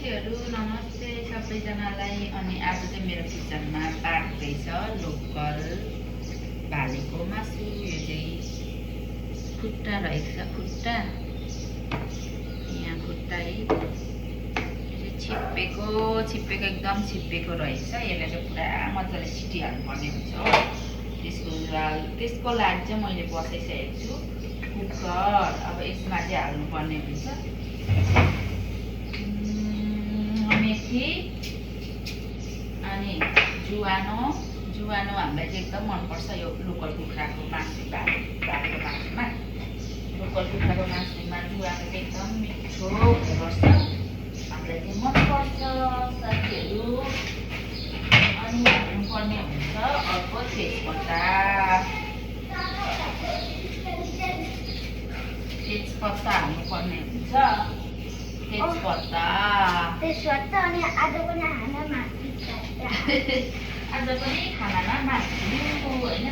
साथीहरु नमस्ते सबैजनालाई। अनि आज चाहिँ मेरो किचनमा पाक्दैछ लोकल भालेको मासु। यो चाहिँ खुट्टा रहेछ, खुट्टा यहाँ खुट्टा है छिप्पेको एकदम छिप्पेको रहेछ। यसलाई चाहिँ पुरा मजाले सिटी हाल्नुपर्ने हुन्छ हो। त्यसको लागि चाहिँ मैले बसाइसकेको छु कुकर। अब यसमा चाहिँ हाल्नुपर्ने हुन्छ मेथी अनि जुवानो हामीलाई चाहिँ एकदम मनपर्छ यो लोकल कुखुराको मासु, भालेको मासुमा। लोकल कुखुराको मासुमा जुवानो चाहिँ एकदम मिठो हुनुपर्छ, हामीलाई चाहिँ मनपर्छ साथीहरू। अनि हाल्नुपर्ने हुन्छ अर्को तेजपत्ता हाल्नुपर्ने हुन्छ। तेजपत्ता अनि आज पनि खानामा मासु होइन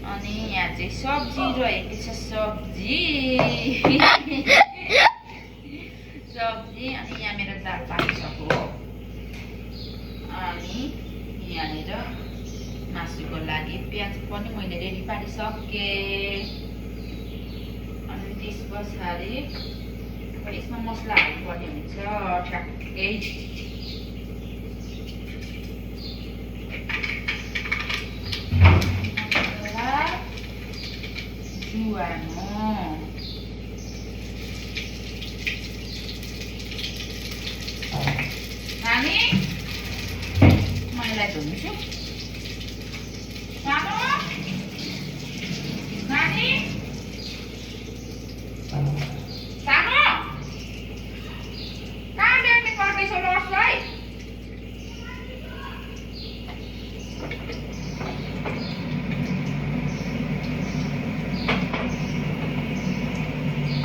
अनि यहाँ चाहिँ सब्जी रहेको छ, सब्जी अनि यहाँ मेरो दाल पाकिसक्यो। अनि यहाँनिर मासुको लागि प्याज पनि मैले रेडी पारिसकेँ। अनि त्यस पछाडि यसमा मसला हाल्नुपर्ने हुन्छ ठ्याक्कै। जुवानो नानी मलाई धुन्छु सानो नानी सानो कहाँ बेच्ने गर्दैछ लसलाई।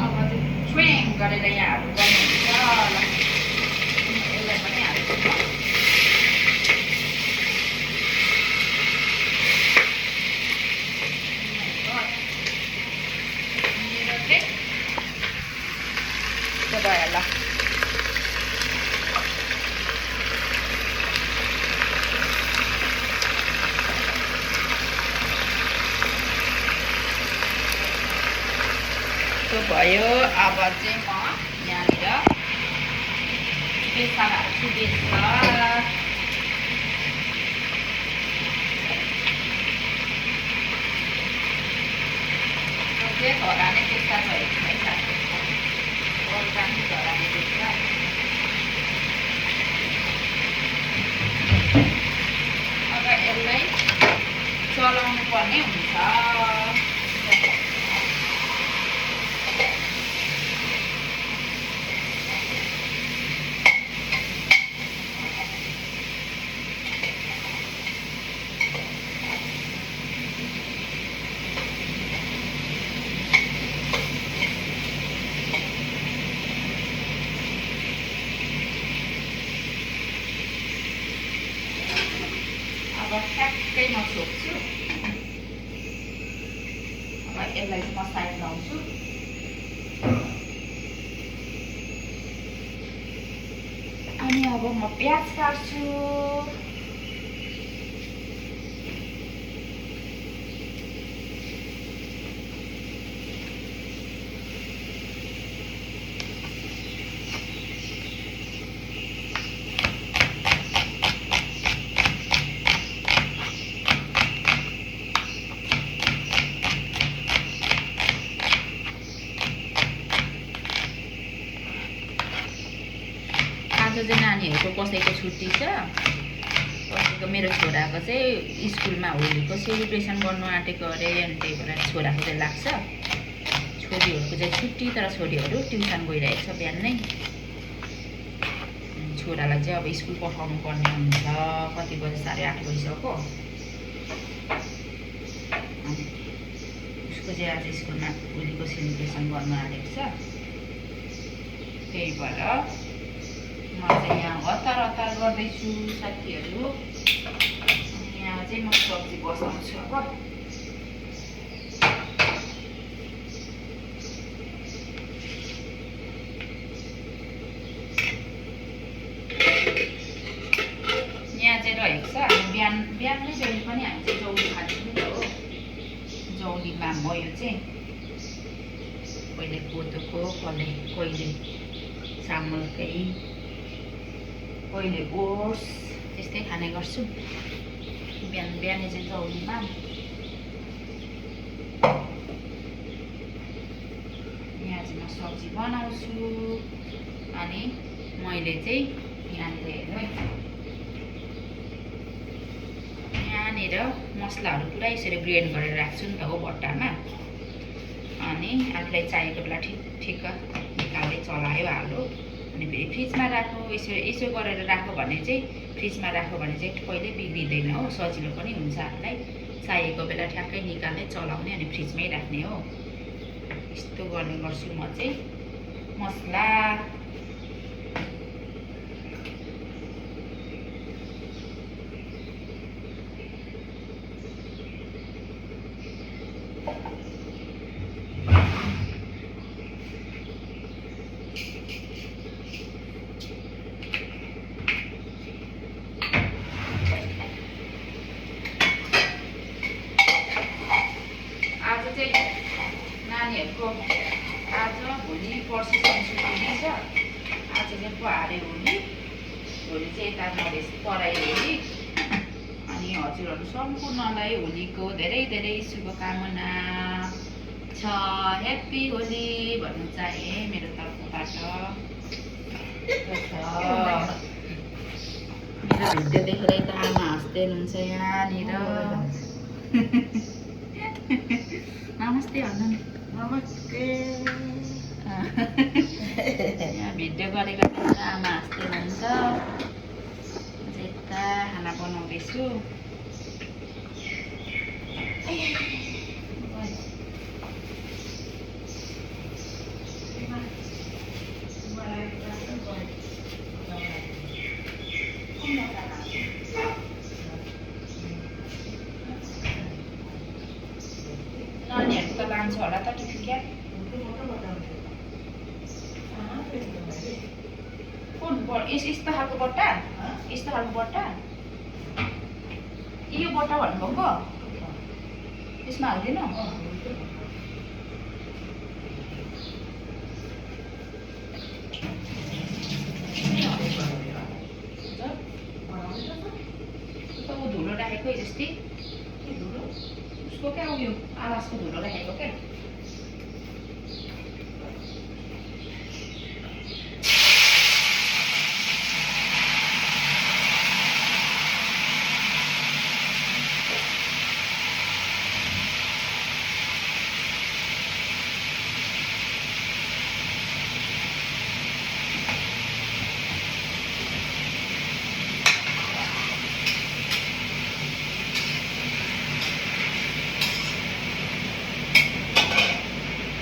अब चाहिँ स्विङ गरेर यहाँ हाल्नुपर्ने हुन्छ। यसलाई पनि हाल्छु। भयो ल भयो। अब चाहिँ म यहाँनिर बेसन हाल्छु। धराने बेसा भएको है साथी, अर्ग्यानिक धराने बेसा। अब यसलाई चलाउनु पर्ने हुन्छ। ठ्याक्कै म छोप्छु। अब यसलाई चाहिँ म साइड लाउँछु। अनि अब म प्याज काट्छु। आज चाहिँ नानीहरूको कसैको छुट्टी छ, कसैको मेरो छोराको चाहिँ स्कुलमा होलीको सेलिब्रेसन गर्नु आँटेको अरे। अनि त्यही भएर छोराको चाहिँ लाग्छ। छोरीहरूको चाहिँ छुट्टी, तर छोरीहरू ट्युसन गइरहेको छ बिहानै। छोरालाई चाहिँ अब स्कुल पठाउनु पर्ने हुन्छ। कति बजे 8:30 भइसक्यो। अनि उसको चाहिँ आज स्कुलमा होलीको सेलिब्रेसन गर्नु आँटेको छ। त्यही भएर म चाहिँ यहाँ हतार गर्दैछु साथीहरू। यहाँ चाहिँ म सब्जी बसाउँछु। अब बिहानै बेलुका पनि हामी चाहिँ जौली खाने नि त हो। जौलीमा हो यो चाहिँ कहिले कोदोको कहिले चामलकै कहिले ओट्स त्यस्तै खाने गर्छु बिहानै चाहिँ जौलीमा। यहाँ चाहिँ म सब्जी बनाउँछु अनि मैले चाहिँ यहाँनिर हेर्नु है यहाँनिर मसलाहरू पुरा यसरी ग्रेड गरेर राख्छु नि त हो बट्टामा। अनि आफूलाई चाहिएको बेला ठिक निकाल्दै चलायो हाल्यो। अनि फेरि फ्रिजमा राख्नु यसो गरेर राख्यो भने चाहिँ फ्रिजमा राख्यो भने चाहिँ कहिल्यै बिग्रिँदैन हो, सजिलो पनि हुन्छ आफूलाई चाहिएको बेला ठ्याक्कै निकाल्दै चलाउने अनि फ्रिजमै राख्ने हो। यस्तो गर्ने गर्छु म चाहिँ मसला। नानीहरूको आज भोलि पर्सिसम्म छुट्टी छ। आज चाहिँ पहाडे होली, भोलि चाहिँ यता मधेस तराई होली। अनि हजुरहरू सम्पूर्णलाई होलीको धेरै धेरै शुभकामना छ। ह्याप्पी होली भन्नु चाहे मेरो तर्फबाट। मेरो भिडियो देखेर त आमा हाँस्दै हुनुहुन्छ यहाँनिर। नमस्ते भन्नु नि। नमस्ते। यहाँ भिडियो गरेको आमा हाँस्दै हुनुहुन्छ। यता खाना बनाउँदैछु। नानीहरू त लान्छ होला त टिफिन क्या। कुन यस्तो खालको बट्टा? यस्तो खालको बट्टा? यो बट्टा भन्नुभएको? यसमा हाल्दिनु? ऊ धुलो राखेको जस्तै उसको क्या उयो आवाजको धुलो राखेको क्या।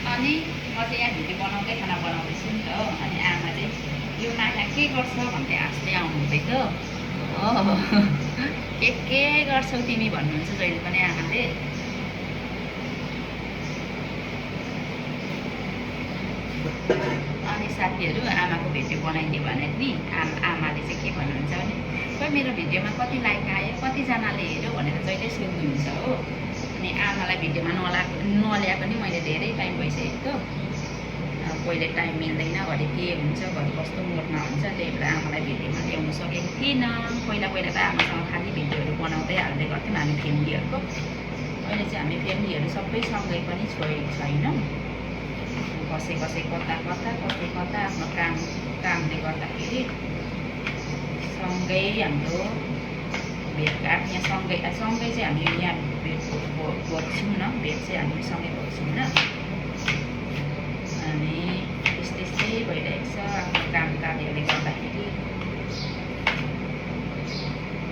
अनि म चाहिँ यहाँ भिडियो बनाउँदै खाना बनाउँदैछु नि त हो। अनि आमा चाहिँ यो माछा के गर्छ भन्दै हाँस्दै आउनुहुँदैछ हो। के गर्छौ तिमी भन्नुहुन्छ जहिले पनि आमाले। अनि साथीहरू आमाको भिडियो बनाइदियो भने नि आमाले चाहिँ के भन्नुहुन्छ भने खोइ मेरो भिडियोमा कति लाइक आयो, कतिजनाले हेऱ्यो भनेर जहिले सोध्नुहुन्छ हो। अनि आमालाई भिडियोमा नल्याएको पनि मैले धेरै टाइम भइसकेको। कहिले टाइम मिल्दैन, घरि के हुन्छ, घरि कस्तो मोडमा हुन्छ, त्यही भएर आमालाई भिडियोमा ल्याउनु सकेको थिइनँ। पहिला त आमासँग खालि भिडियोहरू बनाउँदै हाल्दै गर्थ्यौँ हामी फ्यामिलीहरूको। अहिले चाहिँ हामी फ्यामिलीहरू सबै सँगै पनि छोडेको छैनौँ। कसै कता आफ्नो कामले गर्दाखेरि सँगै हाम्रो भेटघाट यहाँ सँगै चाहिँ हामी यहाँ बस्छौँ न, भेट चाहिँ हामी सँगै बस्छौँ न। अनि त्यस्तै भइरहेको छ आफ्नो काम कार्यले गर्दाखेरि।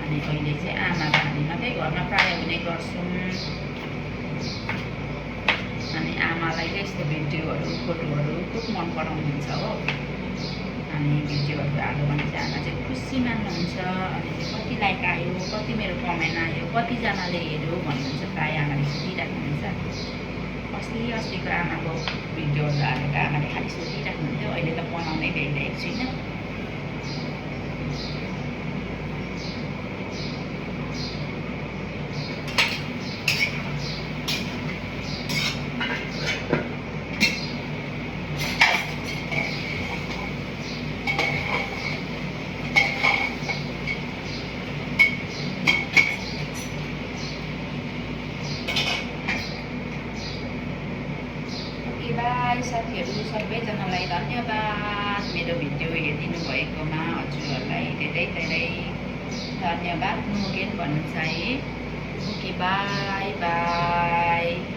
अनि अहिले चाहिँ आमा र हामी मात्रै घरमा प्रायः हुने गर्छौँ। अनि आमालाई चाहिँ यस्तो भिडियोहरू फोटोहरू खुब मन पराउनुहुन्छ हो। अनि भिडियोहरू हाल्यो भने चाहिँ आमा चाहिँ खुसी मान्नुहुन्छ। अनि चाहिँ कति लाइक आयो, कति मेरो कमेन्ट आयो, कतिजनाले हेऱ्यो भन्नुहुन्छ, प्रायः आमाले सोधिराख्नुहुन्छ। अस्तिको आमाको भिडियोहरू हालेको आमाले खालि सोधिराख्नुहुन्थ्यो। अहिले त बनाउनै भ्याइरहेको छुइनँ। सबैजनालाई धन्यवाद मेरो भिडियो हेरिदिनु भएकोमा हजुरहरूलाई धेरै धेरै धन्यवाद नो अगेन भन्नु छ है ओके बाई बाई